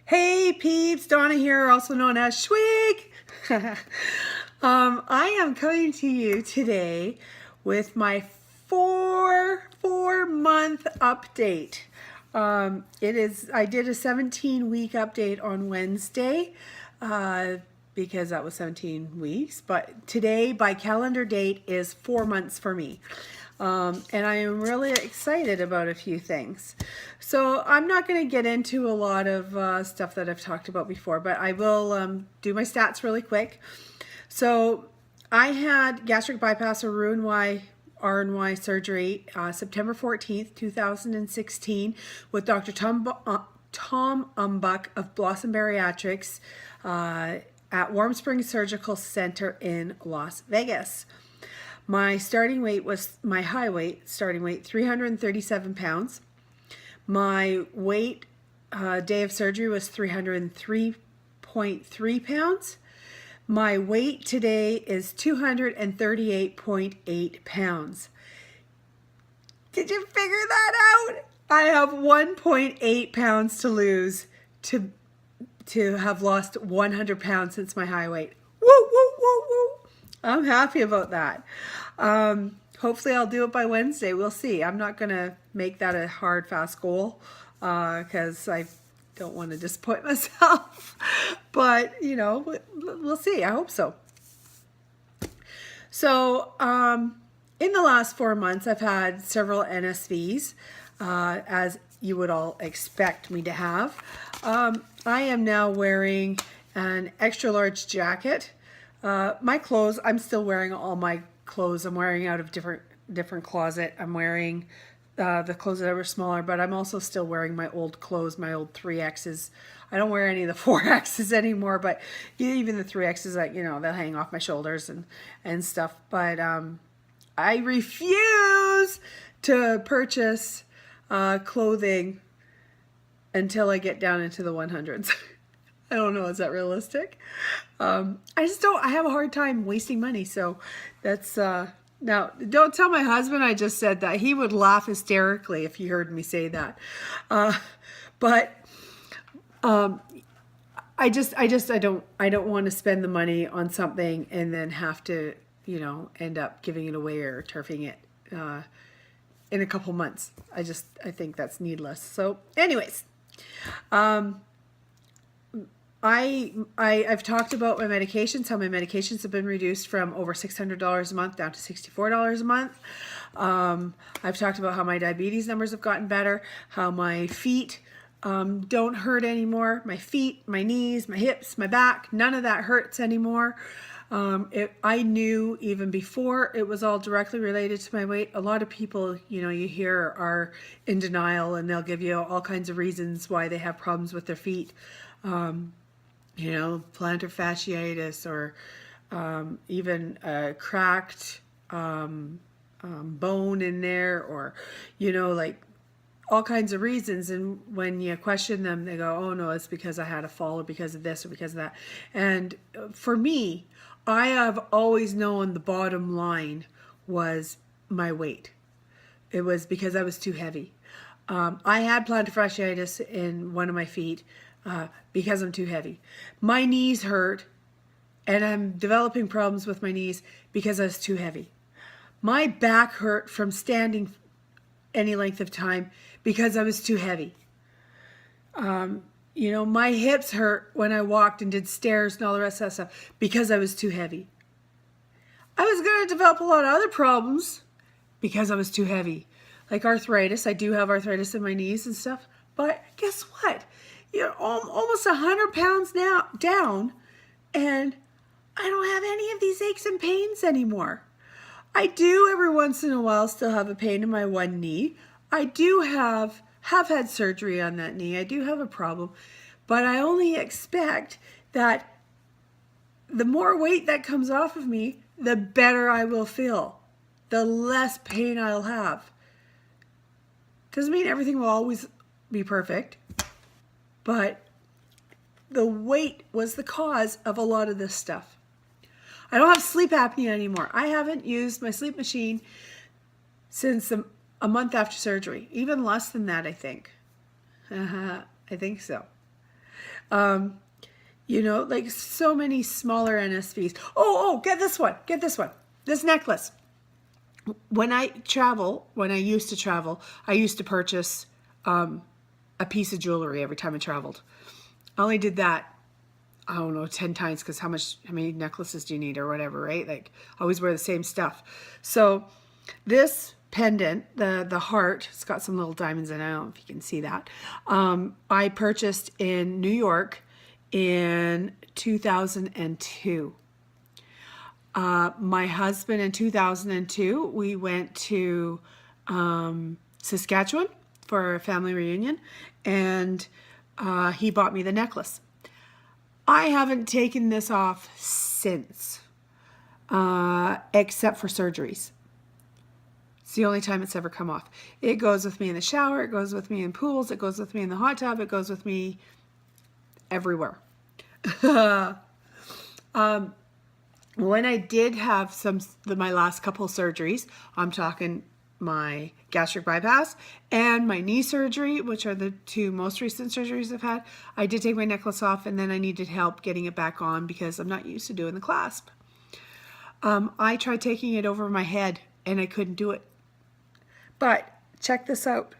Hey peeps, Donna here, also known as Schwigg. I am coming to you today with my four-month update. I did a 17-week update on Wednesday because that was 17 weeks, but today by calendar date is 4 months for me. And I am really excited about a few things. So I'm not going to get into a lot of stuff that I've talked about before, but I will do my stats really quick. So I had gastric bypass or RNY surgery September 14th, 2016 with Dr. Tom Umbuck of Blossom Bariatrics at Warm Springs Surgical Center in Las Vegas. My high weight starting weight, 337 pounds. My weight day of surgery was 303.3 pounds. My weight today is 238.8 pounds. Did you figure that out? I have 1.8 pounds to lose to have lost 100 pounds since my high weight. Woo, woo, woo, woo. I'm happy about that. Hopefully I'll do it by Wednesday. We'll see. I'm not going to make that a hard, fast goal because I don't want to disappoint myself. But, you know, we'll see. I hope so. So, in the last 4 months, I've had several NSVs, as you would all expect me to have. I am now wearing an extra large jacket. My clothes, I'm still wearing all my clothes. I'm wearing out of different closet. I'm wearing the clothes that were smaller, but I'm also still wearing my old clothes, my old 3Xs. I don't wear any of the 4Xs anymore, but even the 3Xs, like, you know, they'll hang off my shoulders and stuff. But I refuse to purchase clothing until I get down into the 100s. I don't know, is that realistic? I have a hard time wasting money, so that's, now, don't tell my husband I just said that. He would laugh hysterically if he heard me say that. But I don't want to spend the money on something and then have to, you know, end up giving it away or turfing it in a couple months. I think that's needless. So anyways, I've talked about my medications, how my medications have been reduced from over $600 a month down to $64 a month. I've talked about how my diabetes numbers have gotten better, how my feet don't hurt anymore. My feet, my knees, my hips, my back, none of that hurts anymore. I knew even before it was all directly related to my weight. A lot of people, you know, you hear are in denial and they'll give you all kinds of reasons why they have problems with their feet. You know, plantar fasciitis or even a cracked bone in there, or, you know, like all kinds of reasons. And when you question them, they go, oh no, it's because I had a fall or because of this or because of that. And for me, I have always known the bottom line was my weight. It was because I was too heavy. I had plantar fasciitis in one of my feet because I'm too heavy. My knees hurt, and I'm developing problems with my knees because I was too heavy. My back hurt from standing any length of time because I was too heavy. You know, my hips hurt when I walked and did stairs and all the rest of that stuff because I was too heavy. I was going to develop a lot of other problems because I was too heavy. Like arthritis. I do have arthritis in my knees and stuff. But guess what? You're almost 100 pounds now down, and I don't have any of these aches and pains anymore. I do every once in a while still have a pain in my one knee. I do have had surgery on that knee. I do have a problem, but I only expect that the more weight that comes off of me, the better I will feel, the less pain I'll have. Doesn't mean everything will always be perfect, but the weight was the cause of a lot of this stuff. I don't have sleep apnea anymore. I haven't used my sleep machine since a month after surgery. Even less than that, I think. I think so. You know, like so many smaller NSVs. Oh, get this one. Get this one. This necklace. When I used to travel, I used to purchase a piece of jewelry every time I traveled. I only did that, I don't know, 10 times, because how many necklaces do you need or whatever, right? Like, I always wear the same stuff. So this pendant, the heart, it's got some little diamonds in it. I don't know if you can see that. I purchased in New York in 2002. My husband in 2002, we went to Saskatchewan for a family reunion, and he bought me the necklace. I haven't taken this off since, except for surgeries. It's the only time it's ever come off. It goes with me in the shower, it goes with me in pools, it goes with me in the hot tub, it goes with me everywhere. When I did have my last couple of surgeries, I'm talking my gastric bypass and my knee surgery, which are the two most recent surgeries I've had, I did take my necklace off, and then I needed help getting it back on because I'm not used to doing the clasp. I tried taking it over my head and I couldn't do it. But check this out.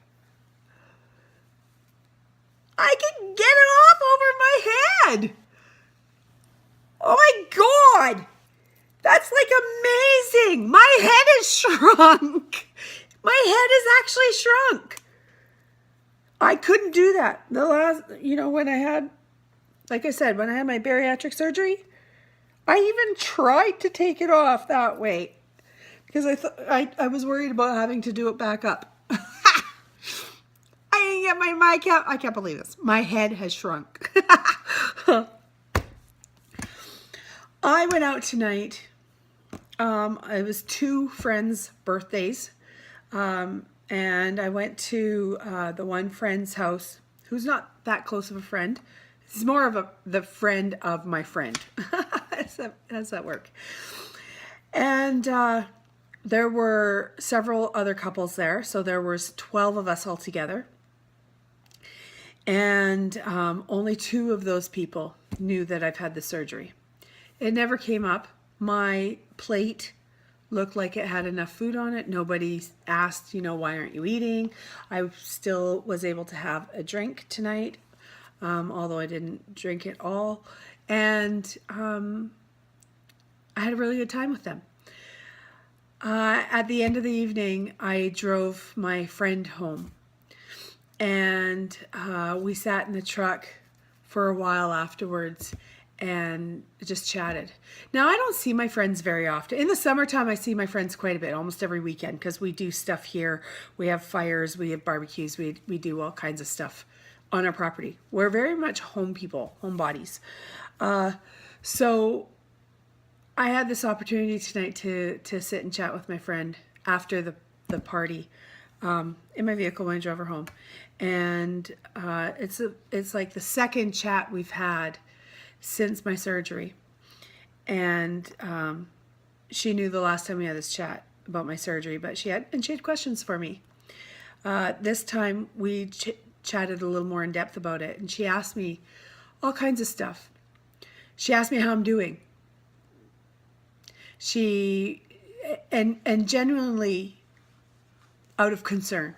I can get it off over my head. Oh my God. That's like amazing. My head is shrunk. My head is actually shrunk. I couldn't do that. The last, when I had, like I said, when I had my bariatric surgery, I even tried to take it off that way because I was worried about having to do it back up. I didn't get I can't believe this. My head has shrunk. I went out tonight. It was two friends' birthdays. And I went to the one friend's house, who's not that close of a friend. He's more of the friend of my friend. How does that work? And there were several other couples there. So there was 12 of us all together. And only 2 of those people knew that I've had the surgery. It never came up. My plate looked like it had enough food on it. Nobody asked, why aren't you eating? I still was able to have a drink tonight, although I didn't drink it all. And I had a really good time with them. At the end of the evening, I drove my friend home. And we sat in the truck for a while afterwards and just chatted. Now, I don't see my friends very often. In the summertime, I see my friends quite a bit, almost every weekend, because we do stuff here. We have fires, we have barbecues, we do all kinds of stuff on our property. We're very much home people, homebodies. So I had this opportunity tonight to sit and chat with my friend after the party in my vehicle when I drove her home. And it's like the second chat we've had since my surgery. And she knew the last time we had this chat about my surgery, but she had questions for me. This time we chatted a little more in depth about it, and she asked me all kinds of stuff. She asked me how I'm doing. She and genuinely out of concern,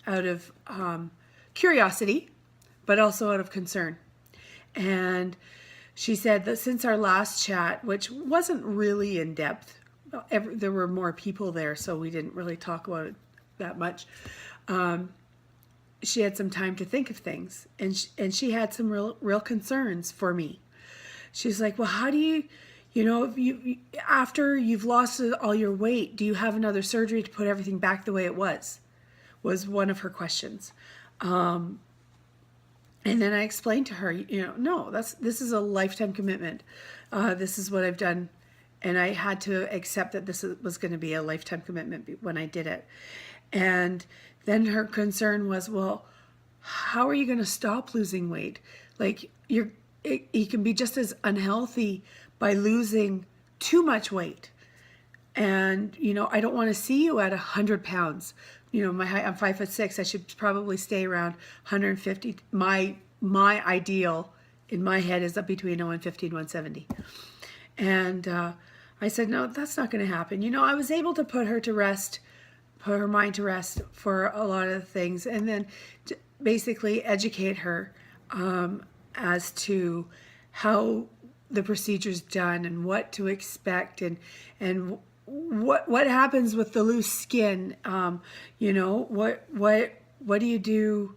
out of curiosity, but also out of concern. And she said that since our last chat, which wasn't really in depth, there were more people there, so we didn't really talk about it that much. She had some time to think of things, and she had some real concerns for me. She's like, well, how do you, if you after you've lost all your weight, do you have another surgery to put everything back the way it was one of her questions. And then I explained to her, no, this is a lifetime commitment. This is what I've done. And I had to accept that this was going to be a lifetime commitment when I did it. And then her concern was, well, how are you going to stop losing weight? Like you can be just as unhealthy by losing too much weight. And, I don't want to see you at 100 pounds. My height, I'm 5'6". I should probably stay around 150. My my ideal in my head is up between 150 and 170. And I said, no, that's not going to happen. You know, I was able to put her to rest, put her mind to rest for a lot of things, and then basically educate her as to how the procedure's done and what to expect, and what happens with the loose skin. You know, what do you do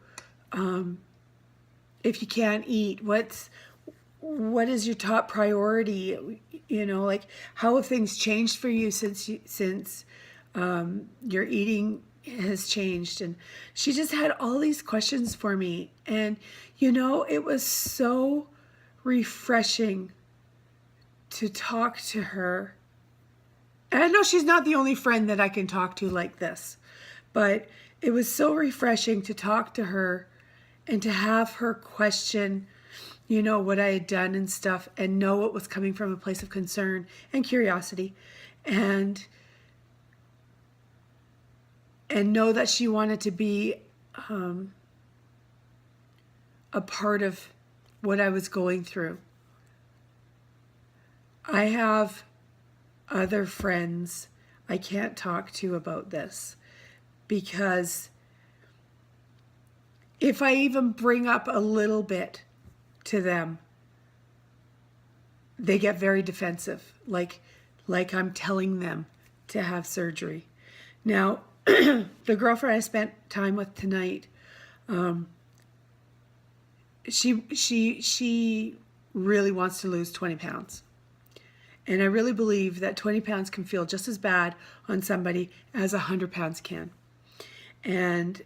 if you can't eat? What is your top priority? You know, like, how have things changed for you since your eating has changed? And she just had all these questions for me, and you know, it was so refreshing to talk to her. And I know she's not the only friend that I can talk to like this, but it was so refreshing to talk to her and to have her question, you know, what I had done and stuff, and know it was coming from a place of concern and curiosity, and know that she wanted to be a part of what I was going through. I have other friends I can't talk to about this, because if I even bring up a little bit to them, they get very defensive, like I'm telling them to have surgery. Now, the girlfriend I spent time with tonight, she really wants to lose 20 pounds. And I really believe that 20 pounds can feel just as bad on somebody as 100 pounds can. And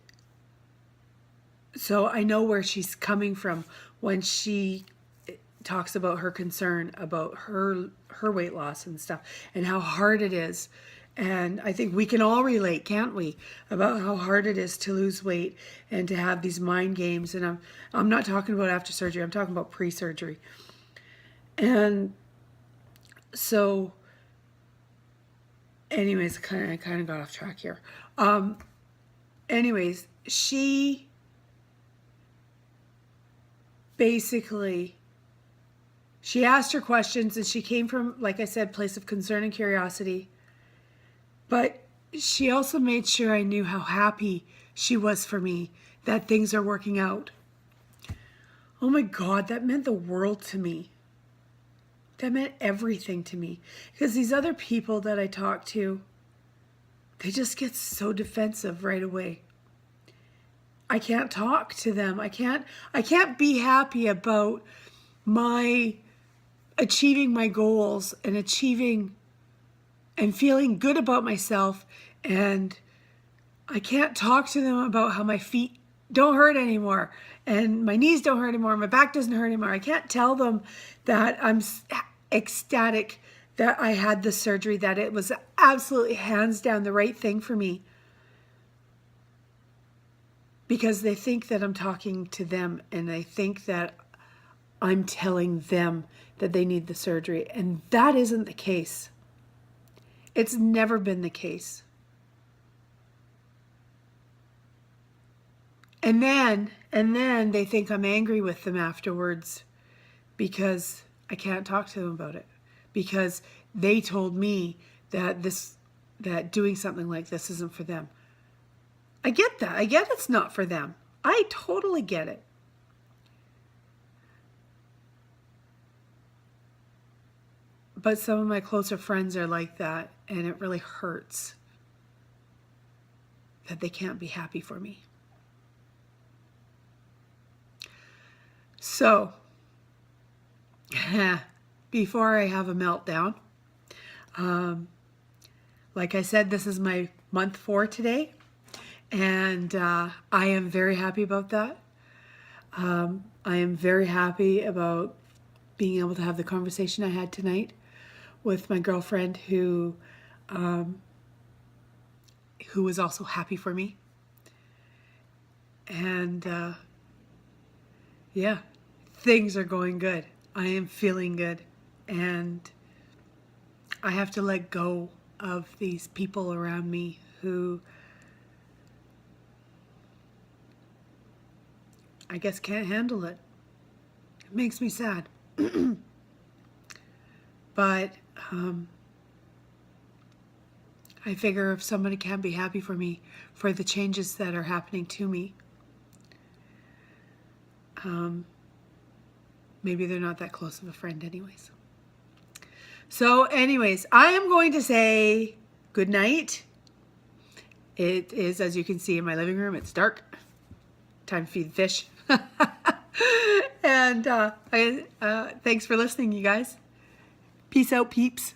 so I know where she's coming from when she talks about her concern about her weight loss and stuff, and how hard it is. And I think we can all relate, can't we, about how hard it is to lose weight and to have these mind games. And I'm not talking about after surgery, I'm talking about pre-surgery. And so anyways, I kind of got off track here. Anyways, she basically, she asked her questions, and she came from, like I said, place of concern and curiosity. But she also made sure I knew how happy she was for me, that things are working out. Oh my God, that meant the world to me. That meant everything to me. Because these other people that I talk to, they just get so defensive right away. I can't talk to them. I can't be happy about my achieving my goals and achieving and feeling good about myself, and I can't talk to them about how my feet don't hurt anymore and my knees don't hurt anymore, my back doesn't hurt anymore. I can't tell them that I'm ecstatic that I had the surgery, that it was absolutely hands down the right thing for me, because they think that I'm talking to them, and they think that I'm telling them that they need the surgery, and that isn't the case. It's never been the case. And then they think I'm angry with them afterwards because I can't talk to them about it, because they told me that doing something like this isn't for them. I get that. I get it's not for them. I totally get it. But some of my closer friends are like that, and it really hurts that they can't be happy for me. So, before I have a meltdown, like I said, this is my month 4 today, and I am very happy about that. I am very happy about being able to have the conversation I had tonight with my girlfriend, who was also happy for me. And yeah, things are going good. I am feeling good, and I have to let go of these people around me who I guess can't handle it. It makes me sad. But I figure if somebody can be happy for me for the changes that are happening to me, maybe they're not that close of a friend anyways. So anyways, I am going to say good night. It is, as you can see in my living room, it's dark. Time to feed the fish. And thanks for listening, you guys. Peace out, peeps.